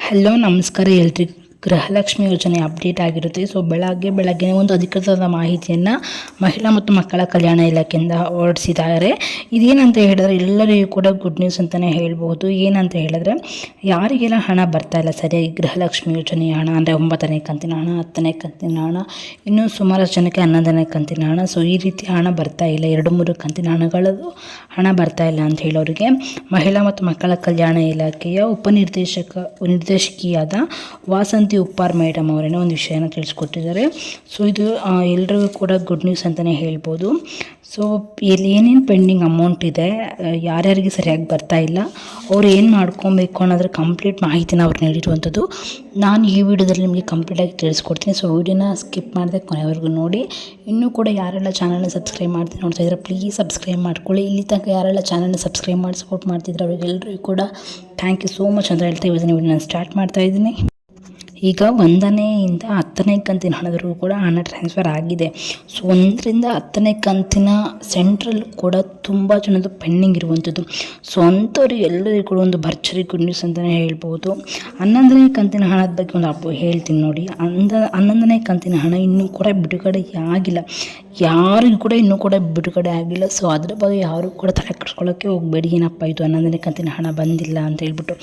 Hello ನಮಸ್ಕಾರ ಎಲ್ರಿಗೂ. ಗೃಹಲಕ್ಷ್ಮಿ ಯೋಜನೆ ಅಪ್ಡೇಟ್ ಆಗಿರುತ್ತೆ. ಸೊ ಬೆಳಗ್ಗೆ ಒಂದು ಅಧಿಕೃತವಾದ ಮಾಹಿತಿಯನ್ನು ಮಹಿಳಾ ಮತ್ತು ಮಕ್ಕಳ ಕಲ್ಯಾಣ ಇಲಾಖೆಯಿಂದ ಹೊರಡಿಸಿದ್ದಾರೆ. ಇದೇನಂತ ಹೇಳಿದ್ರೆ ಎಲ್ಲರಿಗೂ ಕೂಡ ಗುಡ್ ನ್ಯೂಸ್ ಅಂತಲೇ ಹೇಳ್ಬೋದು. ಏನಂತ ಹೇಳಿದ್ರೆ ಯಾರಿಗೆಲ್ಲ ಹಣ ಬರ್ತಾ ಇಲ್ಲ ಸರಿಯಾಗಿ ಗೃಹಲಕ್ಷ್ಮಿ ಯೋಜನೆಯ ಹಣ ಅಂದರೆ 9ನೇ ಕಂತಿನ ಹಣ, 10ನೇ ಕಂತಿನ ಹಣ, ಇನ್ನೂ ಸುಮಾರು ಜನಕ್ಕೆ 11ನೇ ಕಂತಿನ ಹಣ. ಸೊ ಈ ರೀತಿ ಹಣ ಬರ್ತಾ ಇಲ್ಲ, 2-3 ಕಂತಿನ ಹಣಗಳದ್ದು ಹಣ ಬರ್ತಾ ಇಲ್ಲ ಅಂತ ಹೇಳೋರಿಗೆ ಮಹಿಳಾ ಮತ್ತು ಮಕ್ಕಳ ಕಲ್ಯಾಣ ಇಲಾಖೆಯ ನಿರ್ದೇಶಕಿಯಾದ ವಾಸಂತಿ ಉಪ್ಪಾರ್ ಮೇಡಮ್ ಅವರೇನೋ ಒಂದು ವಿಷಯನ ತಿಳಿಸ್ಕೊಟ್ಟಿದ್ದಾರೆ. ಸೊ ಇದು ಎಲ್ರಿಗೂ ಕೂಡ ಗುಡ್ ನ್ಯೂಸ್ ಅಂತಲೇ ಹೇಳ್ಬೋದು. ಸೊ ಇಲ್ಲಿ ಏನೇನು ಪೆಂಡಿಂಗ್ ಅಮೌಂಟ್ ಇದೆ, ಯಾರ್ಯಾರಿಗೆ ಸರಿಯಾಗಿ ಬರ್ತಾ ಇಲ್ಲ, ಅವ್ರು ಏನು ಮಾಡ್ಕೊಬೇಕು ಅನ್ನೋದ್ರ ಕಂಪ್ಲೀಟ್ ಮಾಹಿತಿನ ಅವ್ರು ನೀಡಿರುವಂಥದ್ದು. ನಾನು ಈ ವಿಡಿಯೋದಲ್ಲಿ ನಿಮಗೆ ಕಂಪ್ಲೀಟಾಗಿ ತಿಳಿಸ್ಕೊಡ್ತೀನಿ. ಸೊ ವಿಡಿಯೋನ ಸ್ಕಿಪ್ ಮಾಡಿದೆ ಕೊನೆವರೆಗೂ ನೋಡಿ. ಇನ್ನೂ ಕೂಡ ಯಾರೆಲ್ಲ ಚಾನಲ್ನ ಸಬ್ಸ್ಕ್ರೈಬ್ ಮಾಡ್ತೀನಿ ನೋಡ್ತಾ ಇದ್ದಾರೆ ಪ್ಲೀಸ್ ಸಬ್ಸ್ಕ್ರೈಬ್ ಮಾಡ್ಕೊಳ್ಳಿ. ಇಲ್ಲಿ ತನಕ ಯಾರೆಲ್ಲ ಚಾನಲ್ನ ಸಬ್ಸ್ಕ್ರೈಬ್ ಮಾಡಿ ಸಪೋರ್ಟ್ ಮಾಡ್ತಿದ್ರು ಅವರಿಗೆಲ್ಲರಿಗೂ ಕೂಡ ಥ್ಯಾಂಕ್ ಯು ಸೋ ಮಚ್ ಅಂತ ಹೇಳ್ತಾ ಇವತ್ತಿನ ವಿಡಿಯೋನ ಸ್ಟಾರ್ಟ್ ಮಾಡ್ತಾ ಇದ್ದೀನಿ. ಈಗ 1ನೇಯಿಂದ 10ನೇ ಕಂತಿನ ಹಣದವರೆಗೂ ಕೂಡ ಹಣ ಟ್ರಾನ್ಸ್ಫರ್ ಆಗಿದೆ. ಸೊ 1ರಿಂದ 10ನೇ ಕಂತಿನ ಸೆಂಟ್ರಲ್ ಕೂಡ ತುಂಬ ಜನದ್ದು ಪೆಂಡಿಂಗ್ ಇರುವಂಥದ್ದು. ಸೊ ಅಂಥವ್ರಿಗೆ ಎಲ್ಲರಿಗೂ ಕೂಡ ಒಂದು ಭರ್ಜರಿ ಗುಡ್ ನ್ಯೂಸ್ ಅಂತಲೇ ಹೇಳ್ಬೋದು. 11ನೇ ಕಂತಿನ ಹಣದ ಬಗ್ಗೆ ಒಂದು ಹೇಳ್ತೀನಿ ನೋಡಿ. 11ನೇ ಕಂತಿನ ಹಣ ಇನ್ನೂ ಕೂಡ ಬಿಡುಗಡೆ ಆಗಿಲ್ಲ, ಯಾರಿಗೂ ಕೂಡ ಇನ್ನೂ ಕೂಡ ಬಿಡುಗಡೆ ಆಗಿಲ್ಲ. ಸೊ ಅದ್ರ ಬಗ್ಗೆ ಯಾರು ಕೂಡ ತಲೆ ಕೆಡಿಸ್ಕೊಳ್ಳೋಕ್ಕೆ ಹೋಗಬೇಡಿ. ಏನಪ್ಪ ಇದು 11ನೇ ಕಂತಿನ ಹಣ ಬಂದಿಲ್ಲ ಅಂತ ಹೇಳ್ಬಿಟ್ಟು.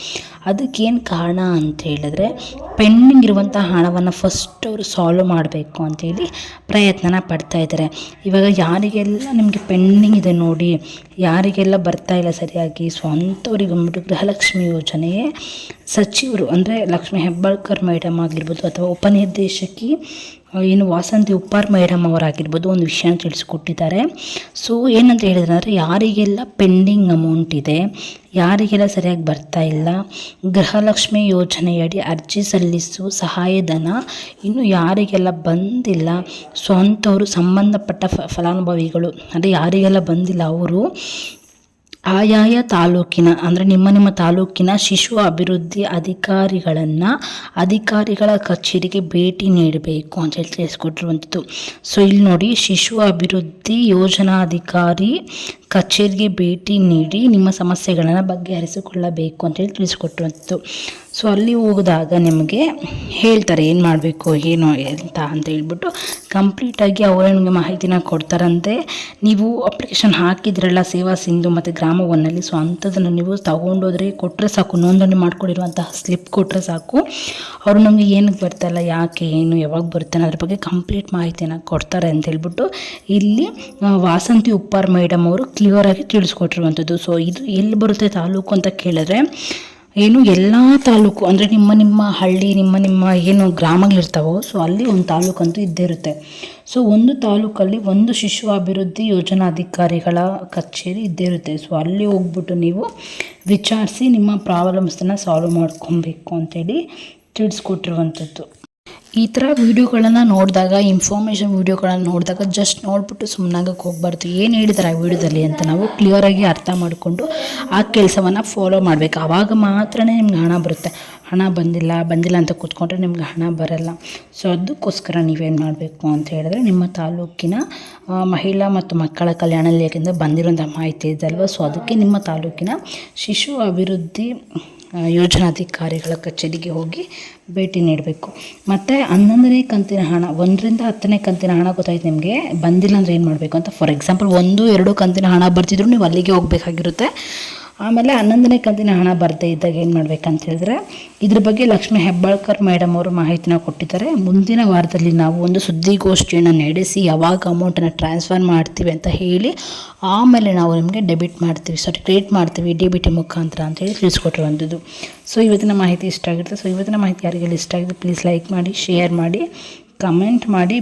ಅದಕ್ಕೇನು ಕಾರಣ ಅಂತ ಹೇಳಿದ್ರೆ ಪೆಂಡಿಂಗ್ ಇರುವಂಥ ಹಣವನ್ನು ಫಸ್ಟ್ ಅವರು ಸಾಲ್ವ್ ಮಾಡಬೇಕು ಅಂತೇಳಿ ಪ್ರಯತ್ನನ ಪಡ್ತಾ ಇದ್ದಾರೆ. ಇವಾಗ ಯಾರಿಗೆಲ್ಲ ನಿಮಗೆ ಪೆಂಡಿಂಗ್ ಇದೆ ನೋಡಿ, ಯಾರಿಗೆಲ್ಲ ಬರ್ತಾ ಇಲ್ಲ ಸರಿಯಾಗಿ, ಸೊ ಅಂಥವ್ರಿಗೆ ಬಂದ್ಬಿಟ್ಟು ಗೃಹಲಕ್ಷ್ಮಿ ಯೋಜನೆಯೇ ಸಚಿವರು ಅಂದರೆ ಲಕ್ಷ್ಮೀ ಹೆಬ್ಬಾಳ್ಕರ್ ಮೇಡಮ್ ಆಗಿರ್ಬೋದು ಅಥವಾ ಉಪನಿರ್ದೇಶಕಿ ಏನು ವಾಸಂತಿ ಉಪ್ಪಾರ್ ಮೇಡಮ್ ಅವರಾಗಿರ್ಬೋದು ಒಂದು ವಿಷಯ ತಿಳಿಸ್ಕೊಟ್ಟಿದ್ದಾರೆ. ಸೊ ಏನಂತ ಹೇಳಿದ್ರೆ ಅಂದರೆ ಯಾರಿಗೆಲ್ಲ ಪೆಂಡಿಂಗ್ ಅಮೌಂಟ್ ಇದೆ, ಯಾರಿಗೆಲ್ಲ ಸರಿಯಾಗಿ ಬರ್ತಾ ಇಲ್ಲ, ಗೃಹಲಕ್ಷ್ಮಿ ಯೋಜನೆಯಡಿ ಅರ್ಜಿ ಸಲ್ಲಿಸುವ ಸಹಾಯಧನ ಇನ್ನು ಯಾರಿಗೆಲ್ಲ ಬಂದಿಲ್ಲ, ಸೊ ಅಂಥವರು ಸಂಬಂಧಪಟ್ಟ ಫಲಾನುಭವಿಗಳು ಅಂದರೆ ಯಾರಿಗೆಲ್ಲ ಬಂದಿಲ್ಲ ಅವರು ಆಯಾಯ ತಾಲೂಕಿನ ಅಂದರೆ ನಿಮ್ಮ ತಾಲೂಕಿನ ಶಿಶು ಅಭಿವೃದ್ಧಿ ಅಧಿಕಾರಿಗಳ ಕಚೇರಿಗೆ ಭೇಟಿ ನೀಡಬೇಕು ಅಂತ ಹೇಳಿ ತಿಳಿಸ್ಕೊಟ್ಟಿರುವಂಥದ್ದು. ಸೊ ಇಲ್ಲಿ ನೋಡಿ, ಶಿಶು ಅಭಿವೃದ್ಧಿ ಯೋಜನಾಧಿಕಾರಿ ಕಚೇರಿಗೆ ಭೇಟಿ ನೀಡಿ ನಿಮ್ಮ ಸಮಸ್ಯೆಗಳನ್ನು ಬಗೆಹರಿಸಿಕೊಳ್ಳಬೇಕು ಅಂತೇಳಿ ತಿಳಿಸ್ಕೊಟ್ಟಿರುವಂಥದ್ದು. ಸೊ ಅಲ್ಲಿ ಹೋಗಿದಾಗ ನಿಮಗೆ ಹೇಳ್ತಾರೆ ಏನು ಮಾಡಬೇಕು ಏನು ಅಂತ ಹೇಳ್ಬಿಟ್ಟು ಕಂಪ್ಲೀಟಾಗಿ ಅವರೇ ನಿಮಗೆ ಮಾಹಿತಿನ ಕೊಡ್ತಾರಂತೆ. ನೀವು ಅಪ್ಲಿಕೇಶನ್ ಹಾಕಿದ್ರಲ್ಲ ಸೇವಾ ಸಿಂಧು ಮತ್ತು ಗ್ರಾಮ ಒನ್ನಲ್ಲಿ, ಸೊ ಅಂಥದ್ದನ್ನು ನೀವು ತೊಗೊಂಡೋದ್ರೆ ಕೊಟ್ಟರೆ ಸಾಕು, ನೋಂದಣಿ ಮಾಡ್ಕೊಂಡಿರುವಂತಹ ಸ್ಲಿಪ್ ಕೊಟ್ಟರೆ ಸಾಕು. ಅವರು ನಮಗೆ ಏನಕ್ಕೆ ಬರ್ತಾಯಿಲ್ಲ, ಯಾಕೆ, ಏನು, ಯಾವಾಗ ಬರುತ್ತೆ ಅನ್ನೋದ್ರ ಬಗ್ಗೆ ಕಂಪ್ಲೀಟ್ ಮಾಹಿತಿನ ಕೊಡ್ತಾರೆ ಅಂತ ಹೇಳ್ಬಿಟ್ಟು ಇಲ್ಲಿ ವಾಸಂತಿ ಉಪ್ಪಾರ್ ಮೇಡಮ್ ಅವರು ಕ್ಲಿಯರಾಗಿ ತಿಳಿಸ್ಕೊಟ್ಟಿರುವಂಥದ್ದು. ಸೊ ಇದು ಎಲ್ಲಿ ಬರುತ್ತೆ ತಾಲೂಕು ಅಂತ ಕೇಳಿದ್ರೆ ಏನು ಎಲ್ಲ ತಾಲೂಕು ಅಂದರೆ ನಿಮ್ಮ ಹಳ್ಳಿ ನಿಮ್ಮ ಏನು ಗ್ರಾಮಗಳಿರ್ತಾವೋ ಸೊ ಅಲ್ಲಿ ಒಂದು ತಾಲೂಕಂತೂ ಇದ್ದೇ ಇರುತ್ತೆ. ಸೊ ಒಂದು ತಾಲೂಕಲ್ಲಿ ಒಂದು ಶಿಶು ಅಭಿವೃದ್ಧಿ ಯೋಜನಾಧಿಕಾರಿಗಳ ಕಚೇರಿ ಇದ್ದೇ ಇರುತ್ತೆ. ಸೊ ಅಲ್ಲಿ ಹೋಗ್ಬಿಟ್ಟು ನೀವು ವಿಚಾರಿಸಿ ನಿಮ್ಮ ಪ್ರಾಬ್ಲಮ್ಸನ್ನು ಸಾಲ್ವ್ ಮಾಡ್ಕೊಬೇಕು ಅಂತೇಳಿ ತಿಳಿಸ್ಕೊಟ್ಟಿರುವಂಥದ್ದು. ಈ ಥರ ವೀಡಿಯೋಗಳನ್ನು ನೋಡಿದಾಗ, ಇನ್ಫಾರ್ಮೇಷನ್ ವೀಡಿಯೋಗಳನ್ನು ನೋಡಿದಾಗ ಜಸ್ಟ್ ನೋಡಿಬಿಟ್ಟು ಸುಮ್ಮನಾಗಕ್ಕೆ ಹೋಗ್ಬಾರ್ದು. ಏನು ಹೇಳಿದ್ದಾರೆ ಆ ವಿಡಿಯೋದಲ್ಲಿ ಅಂತ ನಾವು ಕ್ಲಿಯರಾಗಿ ಅರ್ಥ ಮಾಡಿಕೊಂಡು ಆ ಕೆಲಸವನ್ನು ಫಾಲೋ ಮಾಡಬೇಕು. ಆವಾಗ ಮಾತ್ರ ನಿಮ್ಗೆ ಹಣ ಬರುತ್ತೆ. ಹಣ ಬಂದಿಲ್ಲ ಅಂತ ಕೂತ್ಕೊಂಡ್ರೆ ನಿಮ್ಗೆ ಹಣ ಬರಲ್ಲ. ಸೊ ಅದಕ್ಕೋಸ್ಕರ ನೀವೇನು ಮಾಡಬೇಕು ಅಂತ ಹೇಳಿದ್ರೆ ನಿಮ್ಮ ತಾಲೂಕಿನ ಮಹಿಳಾ ಮತ್ತು ಮಕ್ಕಳ ಕಲ್ಯಾಣ ಇಲಾಖೆಯಿಂದ ಬಂದಿರೋಂಥ ಮಾಹಿತಿ ಇದಲ್ವ, ಸೊ ಅದಕ್ಕೆ ನಿಮ್ಮ ತಾಲೂಕಿನ ಶಿಶು ಅಭಿವೃದ್ಧಿ ಯೋಜನಾಧಿಕಾರಿಗಳ ಕಚೇರಿಗೆ ಹೋಗಿ ಭೇಟಿ ನೀಡಬೇಕು. ಮತ್ತು 11ನೇ ಕಂತಿನ ಹಣ 1ರಿಂದ 10ನೇ ಕಂತಿನ ಹಣ ಗೊತ್ತಾಯ್ತು ನಿಮಗೆ ಬಂದಿಲ್ಲ ಅಂದರೆ ಏನು ಮಾಡಬೇಕು ಅಂತ. ಫಾರ್ ಎಕ್ಸಾಂಪಲ್ 1-2 ಕಂತಿನ ಹಣ ಬರ್ತಿದ್ರು ನೀವು ಅಲ್ಲಿಗೆ ಹೋಗಬೇಕಾಗಿರುತ್ತೆ. ಆಮೇಲೆ 11ನೇ ಕಂತಿನ ಹಣ ಬರದೇ ಇದ್ದಾಗ ಏನು ಮಾಡಬೇಕಂತ ಹೇಳಿದ್ರೆ ಇದ್ರ ಬಗ್ಗೆ ಲಕ್ಷ್ಮೀ ಹೆಬ್ಬಾಳ್ಕರ್ ಮೇಡಮ್ ಅವರು ಮಾಹಿತಿನ ಕೊಟ್ಟಿದ್ದಾರೆ. ಮುಂದಿನ ವಾರದಲ್ಲಿ ನಾವು ಒಂದು ಸುದ್ದಿಗೋಷ್ಠಿಯನ್ನು ನಡೆಸಿ ಯಾವಾಗ ಅಮೌಂಟನ್ನು ಟ್ರಾನ್ಸ್ಫರ್ ಮಾಡ್ತೀವಿ ಅಂತ ಹೇಳಿ ಆಮೇಲೆ ನಾವು ನಿಮಗೆ ಕ್ರೆಡಿಟ್ ಮಾಡ್ತೀವಿ DBT ಮುಖಾಂತರ ಅಂತೇಳಿ ತಿಳಿಸ್ಕೊಟ್ಟಿರುವಂಥದ್ದು. ಸೊ ಇವತ್ತಿನ ಮಾಹಿತಿ ಇಷ್ಟ ಆಗುತ್ತೆ. ಸೊ ಇವತ್ತಿನ ಮಾಹಿತಿ ಯಾರಿಗೆಲ್ಲ ಇಷ್ಟ ಆಗಿದೆ ಪ್ಲೀಸ್ ಲೈಕ್ ಮಾಡಿ, ಶೇರ್ ಮಾಡಿ, ಕಮೆಂಟ್ ಮಾಡಿ.